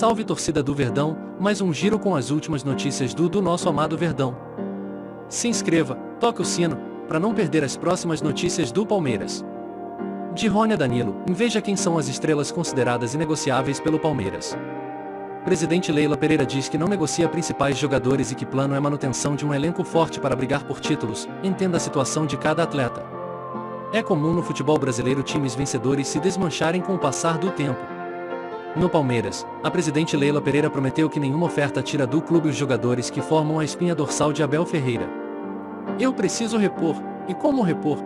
Salve torcida do Verdão, mais um giro com as últimas notícias do nosso amado Verdão. Se inscreva, toque o sino, para não perder as próximas notícias do Palmeiras. De Rony a Danilo, veja quem são as estrelas consideradas inegociáveis pelo Palmeiras. Presidente Leila Pereira diz que não negocia principais jogadores e que plano é manutenção de um elenco forte para brigar por títulos, entenda a situação de cada atleta. É comum no futebol brasileiro times vencedores se desmancharem com o passar do tempo. No Palmeiras, a presidente Leila Pereira prometeu que nenhuma oferta tira do clube os jogadores que formam a espinha dorsal de Abel Ferreira. Eu preciso repor, e como repor?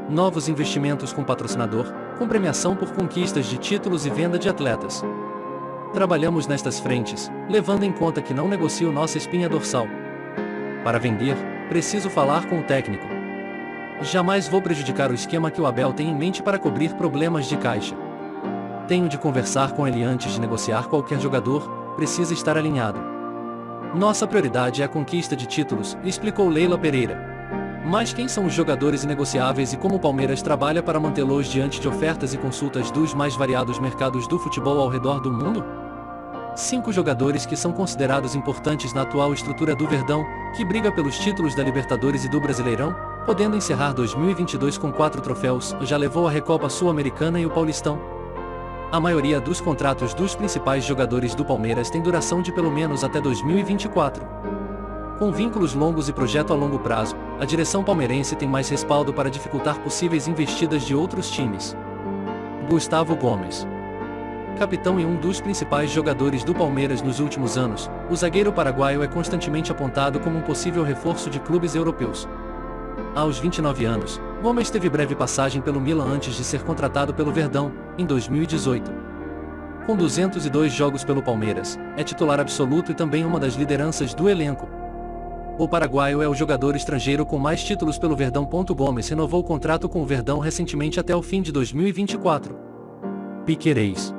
Novos investimentos com patrocinador, com premiação por conquistas de títulos e venda de atletas. Trabalhamos nestas frentes, levando em conta que não negocio nossa espinha dorsal. Para vender, preciso falar com o técnico. Jamais vou prejudicar o esquema que o Abel tem em mente para cobrir problemas de caixa. Tenho de conversar com ele antes de negociar qualquer jogador, precisa estar alinhado. Nossa prioridade é a conquista de títulos, explicou Leila Pereira. Mas quem são os jogadores inegociáveis e como o Palmeiras trabalha para mantê-los diante de ofertas e consultas dos mais variados mercados do futebol ao redor do mundo? 5 jogadores que são considerados importantes na atual estrutura do Verdão, que briga pelos títulos da Libertadores e do Brasileirão, podendo encerrar 2022 com 4 troféus, já levou a Recopa Sul-Americana e o Paulistão. A maioria dos contratos dos principais jogadores do Palmeiras tem duração de pelo menos até 2024. Com vínculos longos e projeto a longo prazo, a direção palmeirense tem mais respaldo para dificultar possíveis investidas de outros times. Gustavo Gomes. Capitão e um dos principais jogadores do Palmeiras nos últimos anos, o zagueiro paraguaio é constantemente apontado como um possível reforço de clubes europeus. Aos 29 anos, Gomes teve breve passagem pelo Milan antes de ser contratado pelo Verdão, em 2018. Com 202 jogos pelo Palmeiras, é titular absoluto e também uma das lideranças do elenco. O paraguaio é o jogador estrangeiro com mais títulos pelo Verdão. Gomes renovou o contrato com o Verdão recentemente até o fim de 2024. Piquerez.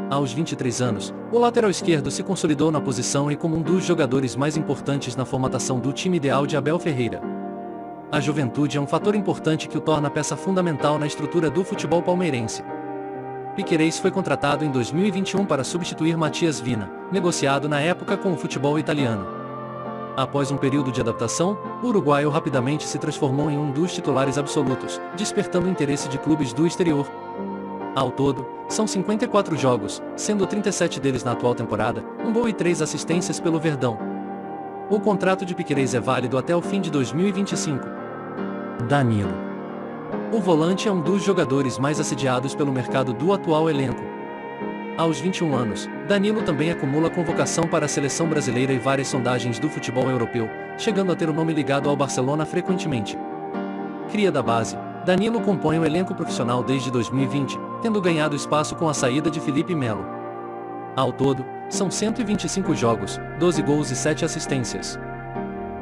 Aos 23 anos, o lateral esquerdo se consolidou na posição e como um dos jogadores mais importantes na formatação do time ideal de Abel Ferreira. A juventude é um fator importante que o torna peça fundamental na estrutura do futebol palmeirense. Piquerez foi contratado em 2021 para substituir Matias Vina, negociado na época com o futebol italiano. Após um período de adaptação, o uruguaio rapidamente se transformou em um dos titulares absolutos, despertando o interesse de clubes do exterior. Ao todo, são 54 jogos, sendo 37 deles na atual temporada, 1 gol e 3 assistências pelo Verdão. O contrato de Piquerez é válido até o fim de 2025. Danilo. O volante é um dos jogadores mais assediados pelo mercado do atual elenco. Aos 21 anos, Danilo também acumula convocação para a seleção brasileira e várias sondagens do futebol europeu, chegando a ter o nome ligado ao Barcelona frequentemente. Cria da base, Danilo compõe o elenco profissional desde 2020, tendo ganhado espaço com a saída de Felipe Melo. Ao todo, são 125 jogos, 12 gols e 7 assistências.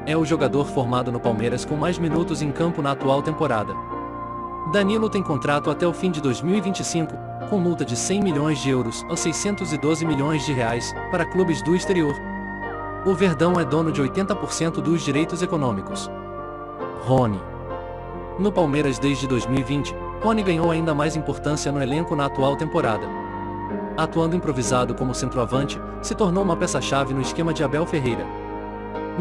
É o jogador formado no Palmeiras com mais minutos em campo na atual temporada. Danilo tem contrato até o fim de 2025, com multa de 100 milhões de euros ou 612 milhões de reais, para clubes do exterior. O Verdão é dono de 80% dos direitos econômicos. Rony. No Palmeiras desde 2020, Rony ganhou ainda mais importância no elenco na atual temporada. Atuando improvisado como centroavante, se tornou uma peça-chave no esquema de Abel Ferreira.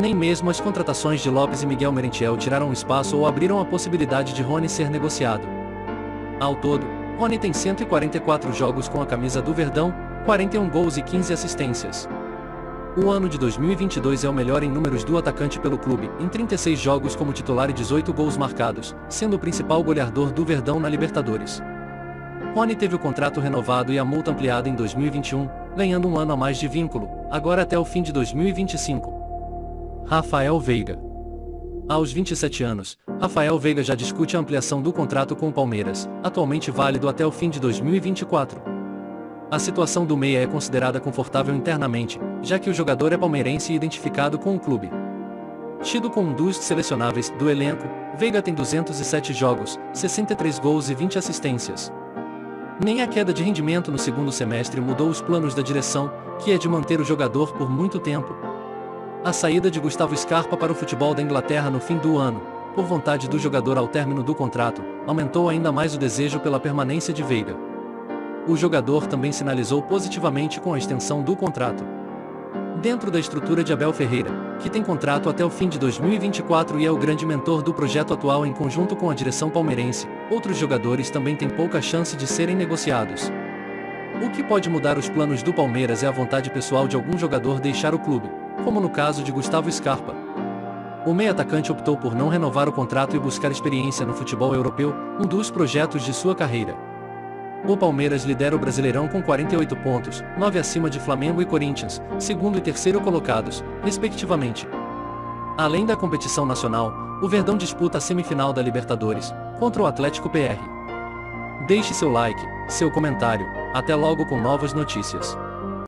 Nem mesmo as contratações de Lopes e Miguel Merentiel tiraram espaço ou abriram a possibilidade de Rony ser negociado. Ao todo, Rony tem 144 jogos com a camisa do Verdão, 41 gols e 15 assistências. O ano de 2022 é o melhor em números do atacante pelo clube, em 36 jogos como titular e 18 gols marcados, sendo o principal goleador do Verdão na Libertadores. Rony teve o contrato renovado e a multa ampliada em 2021, ganhando um ano a mais de vínculo, agora até o fim de 2025. Rafael Veiga. Aos 27 anos, Rafael Veiga já discute a ampliação do contrato com o Palmeiras, atualmente válido até o fim de 2024. A situação do meia é considerada confortável internamente, já que o jogador é palmeirense e identificado com o clube. Tido como um dos selecionáveis do elenco, Veiga tem 207 jogos, 63 gols e 20 assistências. Nem a queda de rendimento no segundo semestre mudou os planos da direção, que é de manter o jogador por muito tempo. A saída de Gustavo Scarpa para o futebol da Inglaterra no fim do ano, por vontade do jogador ao término do contrato, aumentou ainda mais o desejo pela permanência de Veiga. O jogador também sinalizou positivamente com a extensão do contrato. Dentro da estrutura de Abel Ferreira, que tem contrato até o fim de 2024 e é o grande mentor do projeto atual em conjunto com a direção palmeirense, outros jogadores também têm pouca chance de serem negociados. O que pode mudar os planos do Palmeiras é a vontade pessoal de algum jogador deixar o clube, como no caso de Gustavo Scarpa. O meio-atacante optou por não renovar o contrato e buscar experiência no futebol europeu, um dos projetos de sua carreira. O Palmeiras lidera o Brasileirão com 48 pontos, 9 acima de Flamengo e Corinthians, segundo e terceiro colocados, respectivamente. Além da competição nacional, o Verdão disputa a semifinal da Libertadores, contra o Atlético PR. Deixe seu like, seu comentário, até logo com novas notícias.